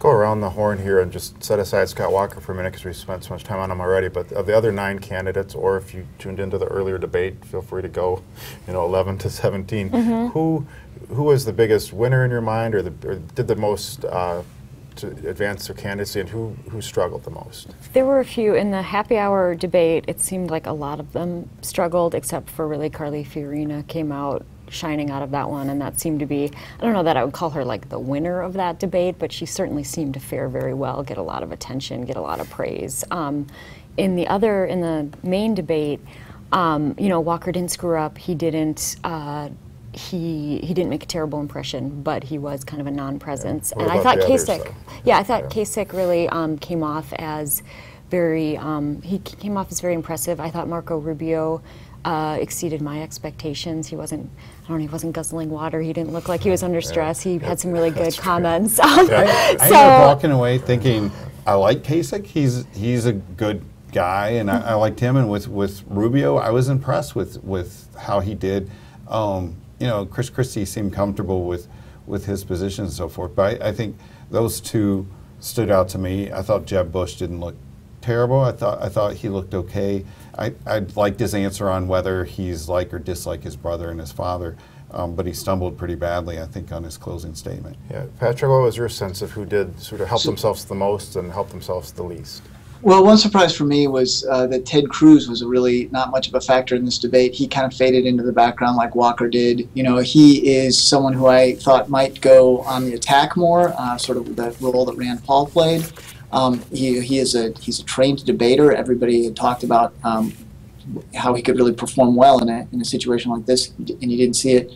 go around the horn here and just set aside Scott Walker for a minute because we spent so much time on him already. But of the other 9 candidates, or if you tuned into the earlier debate, feel free to go, 11 to 17. Who was the biggest winner in your mind, or did the most to advance their candidacy, and who struggled the most? There were a few. In the happy hour debate, it seemed like a lot of them struggled, except for really Carly Fiorina came out shining out of that one, and that seemed to be, I don't know that I would call her like the winner of that debate, but she certainly seemed to fare very well, get a lot of attention, get a lot of praise. In the main debate, Walker didn't screw up. He didn't he didn't make a terrible impression, but he was kind of a non-presence. Yeah. And I thought Kasich really came off as very very impressive. I thought Marco Rubio exceeded my expectations. He wasn't guzzling water. He didn't look like he was under stress. He had some really good comments. I ended up walking away thinking, I like Kasich. He's a good guy, and I liked him. And with Rubio, I was impressed with how he did. Chris Christie seemed comfortable with his position and so forth. But I think those two stood out to me. I thought Jeb Bush didn't look terrible. I thought he looked okay. I liked his answer on whether he's like or dislike his brother and his father, but he stumbled pretty badly, I think, on his closing statement. Yeah, Patrick, what was your sense of who did sort of help themselves the most and help themselves the least? Well, one surprise for me was that Ted Cruz was really not much of a factor in this debate. He kind of faded into the background like Walker did. He is someone who I thought might go on the attack more, sort of the role that Rand Paul played. He's a trained debater. Everybody had talked about how he could really perform well in a situation like this, and you didn't see it.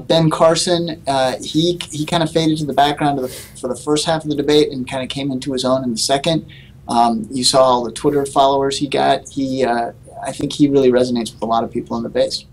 Ben Carson, he kind of faded to the background for the first half of the debate and kind of came into his own in the second. You saw all the Twitter followers he got. I think he really resonates with a lot of people in the base.